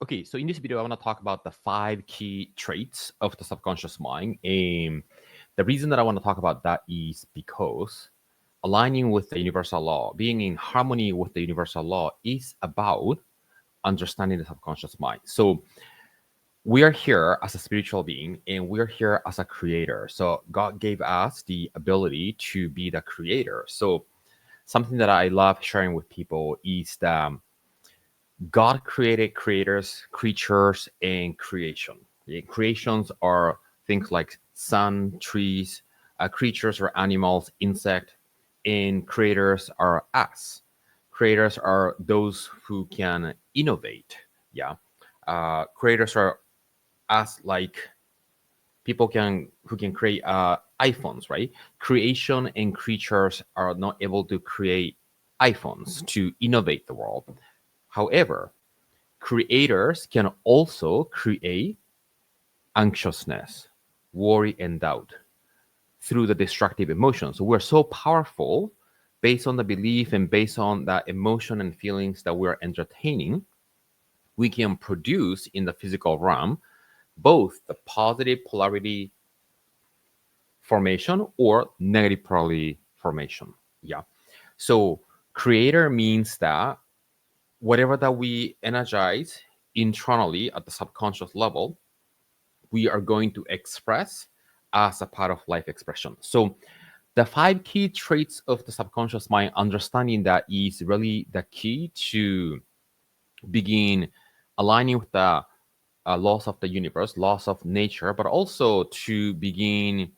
Okay, so in this video, I want to talk about the 5 key traits of the subconscious mind. And the reason that I want to talk about that is because aligning with the universal law, being in harmony with the universal law, is about understanding the subconscious mind. So we are here as a spiritual being and we're here as a creator. So God gave us the ability to be the creator. So something that I love sharing with people is that God created creators, creatures, and creation. Creations are things like sun, trees, creatures or animals, insect, and creators are us. Creators are those who can innovate. Yeah. Creators are us, like people who can create iPhones, right? Creation and creatures are not able to create iPhones to innovate the world. However, creators can also create anxiousness, worry, and doubt through the destructive emotions. So we're so powerful based on the belief and based on the emotion and feelings that we're entertaining. We can produce in the physical realm both the positive polarity formation or negative polarity formation. Yeah. So creator means that whatever that we energize internally at the subconscious level, we are going to express as a part of life expression. So the 5 key traits of the subconscious mind, understanding that is really the key to begin aligning with the laws of the universe, laws of nature, but also to begin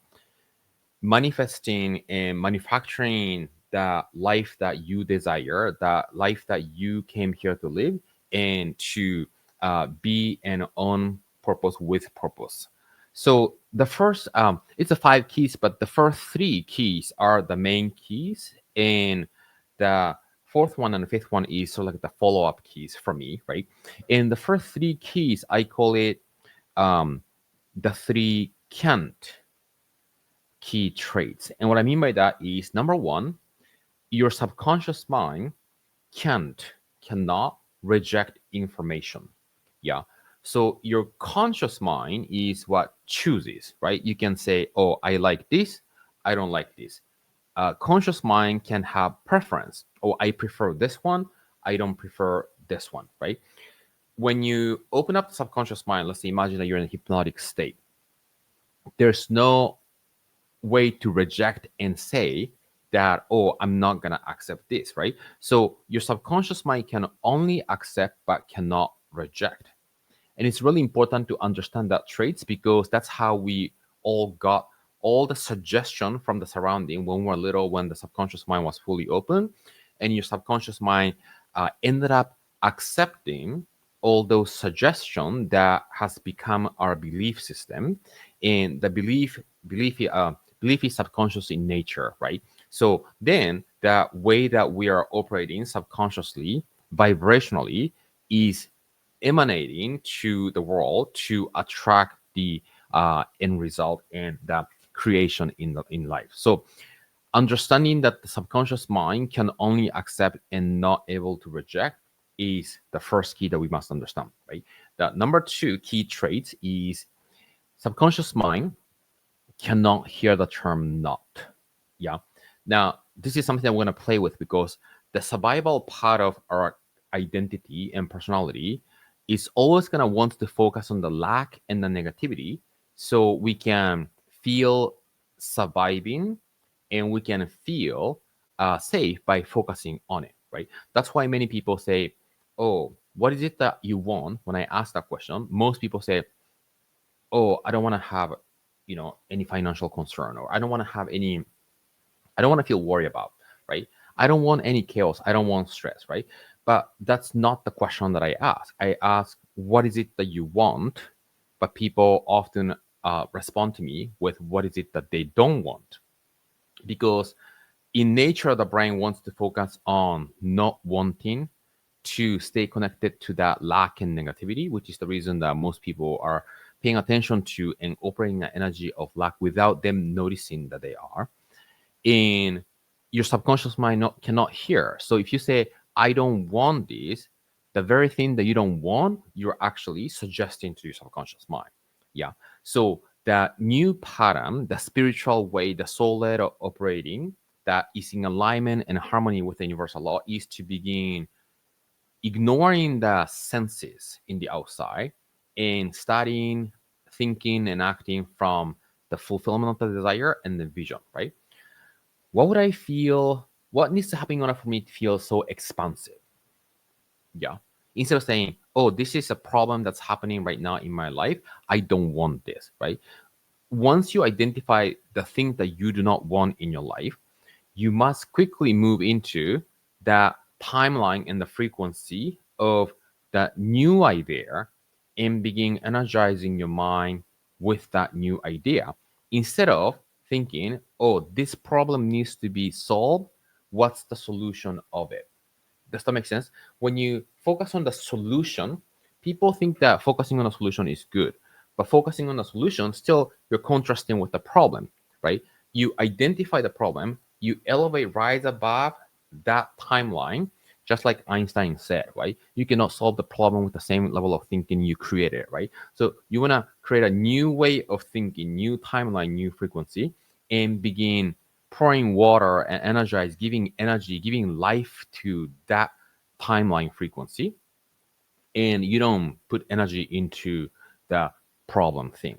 manifesting and manufacturing the life that you desire, the life that you came here to live, and to be an on purpose with purpose. So the first, it's the 5 keys, but the first 3 keys are the main keys, and the fourth one and the fifth one is sort of like the follow-up keys for me, right? And the first 3 keys, I call it the 3 can't key traits. And what I mean by that is number one, your subconscious mind cannot reject information. Yeah. So your conscious mind is what chooses, right? You can say, oh, I like this, I don't like this. Conscious mind can have preference. Oh, I prefer this one, I don't prefer this one, right? When you open up the subconscious mind, let's say, imagine that you're in a hypnotic state. There's no way to reject and say that, oh, I'm not going to accept this, right? So your subconscious mind can only accept but cannot reject. And it's really important to understand that traits, because that's how we all got all the suggestion from the surrounding when we were little, when the subconscious mind was fully open, and your subconscious mind ended up accepting all those suggestions that has become our belief system. And the belief is subconscious in nature, right? So then the way that we are operating subconsciously, vibrationally, is emanating to the world to attract the end result and the creation in life. So understanding that the subconscious mind can only accept and not able to reject is the first key that we must understand, right? The number 2 key trait is subconscious mind cannot hear the term not. Yeah. Now, this is something that we're going to play with, because the survival part of our identity and personality is always going to want to focus on the lack and the negativity, so we can feel surviving and we can feel safe by focusing on it, right? That's why many people say, oh, what is it that you want? When I ask that question, most people say, oh, I don't want to have, any financial concern, or I don't want to have any, I don't want to feel worried about, right? I don't want any chaos. I don't want stress, right? But that's not the question that I ask. I ask, what is it that you want? But people often respond to me with what is it that they don't want, because in nature, the brain wants to focus on not wanting to stay connected to that lack and negativity, which is the reason that most people are paying attention to and operating an energy of lack without them noticing that they are. And your subconscious mind cannot hear. So if you say, I don't want this, the very thing that you don't want, you're actually suggesting to your subconscious mind. Yeah. So that new pattern, the spiritual way, the soul led operating that is in alignment and harmony with the universal law is to begin ignoring the senses in the outside and studying, thinking, and acting from the fulfillment of the desire and the vision, right? What would I feel? What needs to happen in order for me to feel so expansive? Yeah. Instead of saying, oh, this is a problem that's happening right now in my life, I don't want this, right? Once you identify the thing that you do not want in your life, you must quickly move into that timeline and the frequency of that new idea and begin energizing your mind with that new idea instead of thinking, oh, this problem needs to be solved. What's the solution of it? Does that make sense? When you focus on the solution, people think that focusing on a solution is good, but focusing on the solution, still you're contrasting with the problem, right? You identify the problem, you elevate right above that timeline, just like Einstein said, right? You cannot solve the problem with the same level of thinking you created, right? So you want to create a new way of thinking, new timeline, new frequency, and begin pouring water and energize, giving energy, giving life to that timeline frequency. And you don't put energy into the problem thing.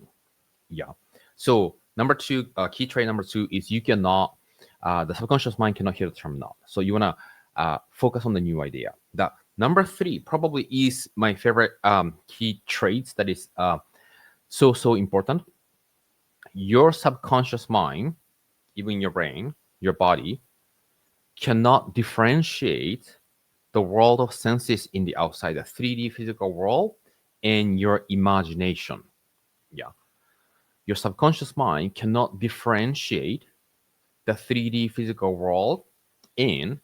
Yeah. So number two, key trait number two is you cannot, the subconscious mind cannot hear the term not. So you want to focus on the new idea. The number three probably is my favorite key traits that is so important. Your subconscious mind, even your brain, your body, cannot differentiate the world of senses in the outside, the 3D physical world, and your imagination. Yeah. Your subconscious mind cannot differentiate the 3D physical world and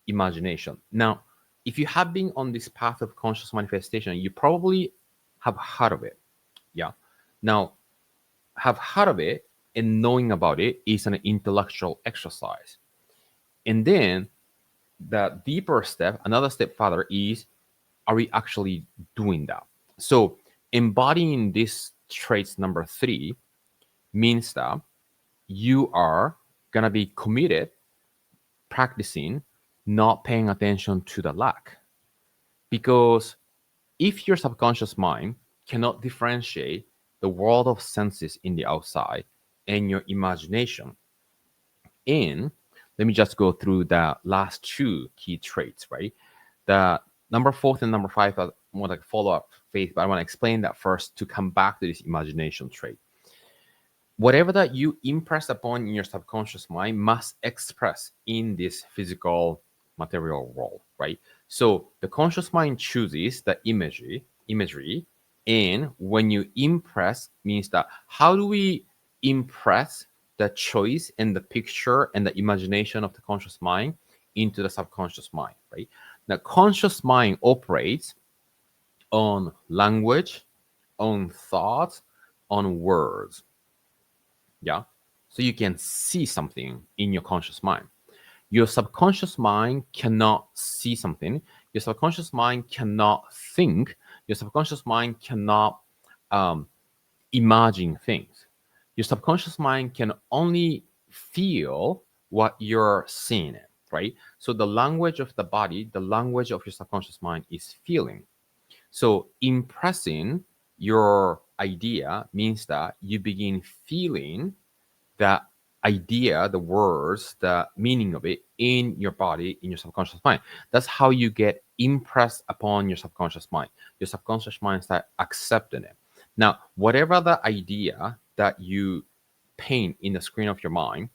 imagination. Now, if you have been on this path of conscious manifestation, you probably have heard of it. Yeah. Now, have heard of it and knowing about it is an intellectual exercise. And then the deeper step, another step further, is are we actually doing that? So embodying this traits number three means that you are gonna be committed, practicing, not paying attention to the lack. Because if your subconscious mind cannot differentiate the world of senses in the outside and your imagination, and let me just go through the last two key traits, right? The number fourth and number five are more like follow-up phase, but I want to explain that first to come back to this imagination trait. Whatever that you impress upon in your subconscious mind must express in this physical material world, right? So the conscious mind chooses the imagery, and when you impress means that how do we impress the choice and the picture and the imagination of the conscious mind into the subconscious mind, right? The conscious mind operates on language, on thoughts, on words. Yeah. So you can see something in your conscious mind. Your subconscious mind cannot see something. Your subconscious mind cannot think. Your subconscious mind cannot imagine things. Your subconscious mind can only feel what you're seeing it, right? So the language of the body, the language of your subconscious mind is feeling. So impressing your idea means that you begin feeling the idea, the words, the meaning of it in your body, in your subconscious mind. That's how you get impressed upon your subconscious mind. Your subconscious mind start accepting it. Now, whatever the idea that you paint in the screen of your mind,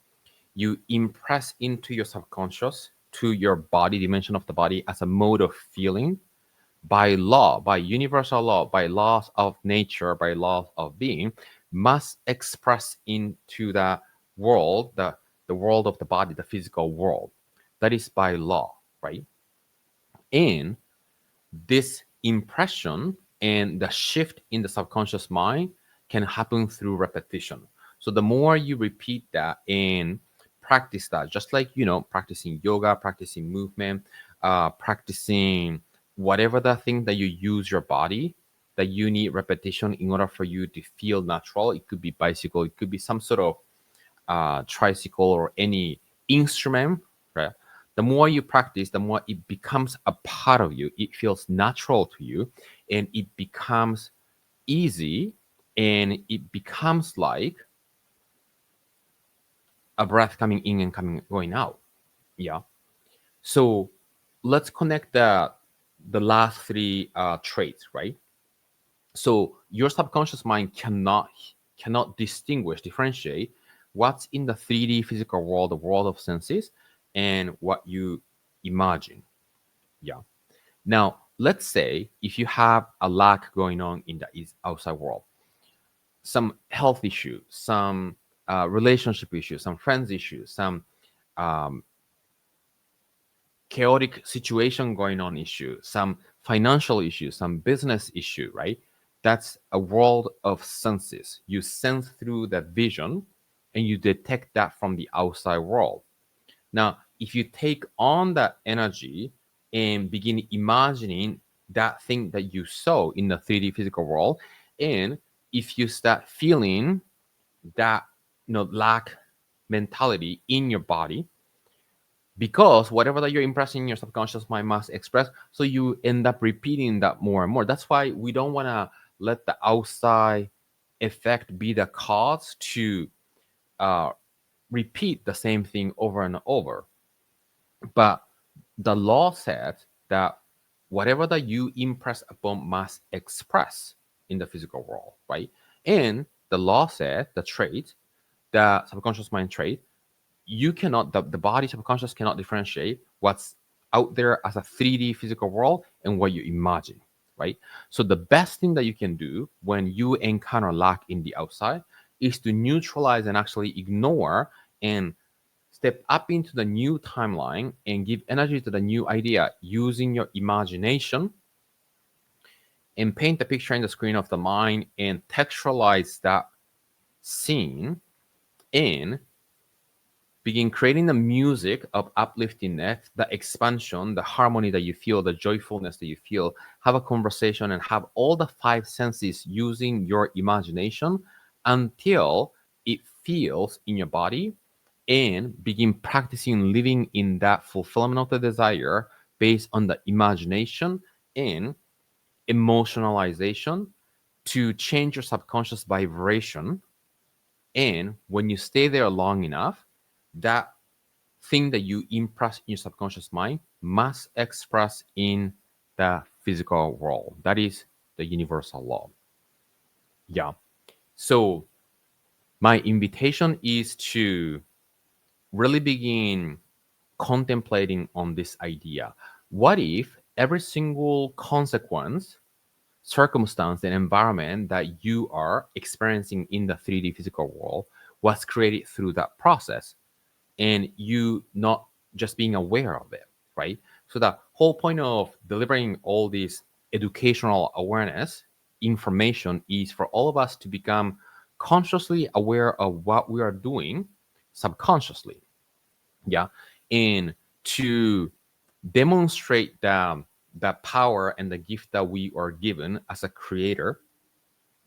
you impress into your subconscious to your body, dimension of the body as a mode of feeling by law, by universal law, by laws of nature, by laws of being, must express into the world, the world of the body, the physical world. That is by law, right? And this impression and the shift in the subconscious mind can happen through repetition. So the more you repeat that and practice that, just like practicing yoga, practicing movement, practicing whatever the thing that you use your body, that you need repetition in order for you to feel natural. It could be bicycle, it could be some sort of tricycle or any instrument, right? The more you practice, the more it becomes a part of you. It feels natural to you, and it becomes easy, and it becomes like a breath coming in and coming going out. Yeah. So let's connect the last three traits, right? So your subconscious mind cannot distinguish, differentiate what's in the 3D physical world, the world of senses, and what you imagine. Yeah. Now, let's say if you have a lack going on in the outside world, some health issue, some relationship issue, some friends issue, some um, chaotic situation going on issue, some financial issue, some business issue, right? That's a world of senses. You sense through that vision and you detect that from the outside world. Now, if you take on that energy and begin imagining that thing that you saw in the 3D physical world, and if you start feeling that lack mentality in your body, because whatever that you're impressing in your subconscious mind must express, so you end up repeating that more and more. That's why we don't want to let the outside effect be the cause to uh, repeat the same thing over and over. But the law says that whatever that you impress upon must express in the physical world, right? And the law said the trait, the subconscious mind trait, you cannot, the body subconscious cannot differentiate what's out there as a 3D physical world and what you imagine, right? So the best thing that you can do when you encounter lack in the outside is to neutralize and actually ignore and step up into the new timeline and give energy to the new idea using your imagination and paint the picture in the screen of the mind and textualize that scene and begin creating the music of upliftingness, the expansion, the harmony that you feel, the joyfulness that you feel. Have a conversation and have all the five senses using your imagination until it feels in your body, and begin practicing living in that fulfillment of the desire based on the imagination and emotionalization to change your subconscious vibration. And when you stay there long enough, that thing that you impress in your subconscious mind must express in the physical world. That is the universal law. Yeah. So my invitation is to really begin contemplating on this idea. What if every single consequence, circumstance, and environment that you are experiencing in the 3D physical world was created through that process, and you not just being aware of it, right? So the whole point of delivering all this educational awareness information is for all of us to become consciously aware of what we are doing subconsciously. Yeah. And to demonstrate the power and the gift that we are given as a creator.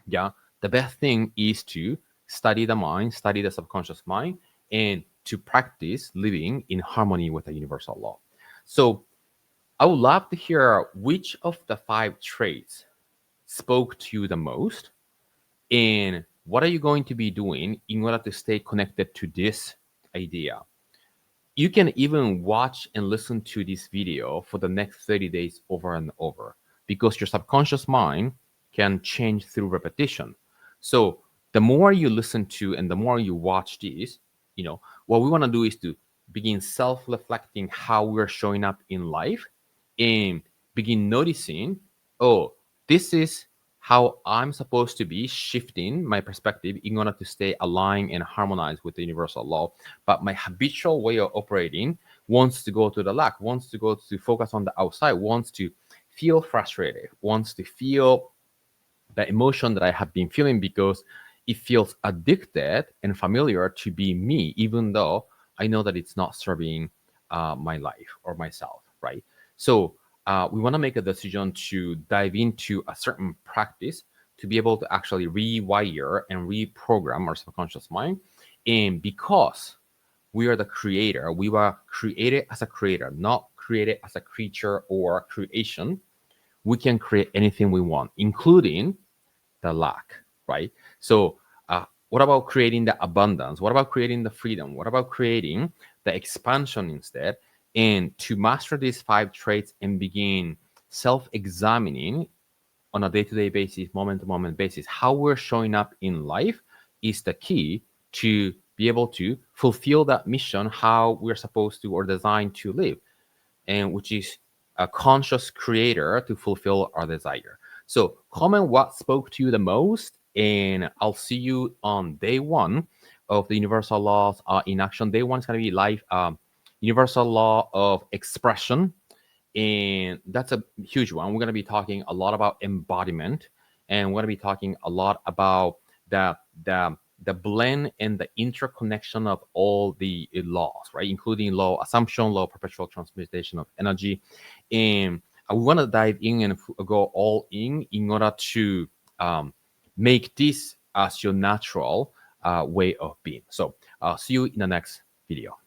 Yeah, the best thing is to study the mind, study the subconscious mind, and to practice living in harmony with the universal law. So I would love to hear which of the five traits spoke to you the most, and what are you going to be doing in order to stay connected to this idea. You can even watch and listen to this video for the next 30 days over and over, because your subconscious mind can change through repetition. So the more you listen to and the more you watch this, what we want to do is to begin self-reflecting how we're showing up in life and begin noticing, oh, this is how I'm supposed to be shifting my perspective in order to stay aligned and harmonized with the universal law. But my habitual way of operating wants to go to the lack, wants to go to focus on the outside, wants to feel frustrated, wants to feel the emotion that I have been feeling because it feels addicted and familiar to be me, even though I know that it's not serving my life or myself, right? So we want to make a decision to dive into a certain practice to be able to actually rewire and reprogram our subconscious mind. And because we are the creator, we were created as a creator, not created as a creature or creation. We can create anything we want, including the lack, right? So, what about creating the abundance? What about creating the freedom? What about creating the expansion instead? And to master these 5 traits and begin self examining on a day to day basis, moment to moment basis, how we're showing up in life is the key to be able to fulfill that mission, how we're supposed to or designed to live, and which is a conscious creator to fulfill our desire. So comment what spoke to you the most, and I'll see you on day 1 of the universal laws in action. Day 1 is going to be life, universal law of expression, and that's a huge one. We're going to be talking a lot about embodiment, and we're going to be talking a lot about the blend and the interconnection of all the laws, right? Including law assumption, law perpetual transmutation of energy. And we want to dive in and go all in order to make this as your natural way of being. So see you in the next video.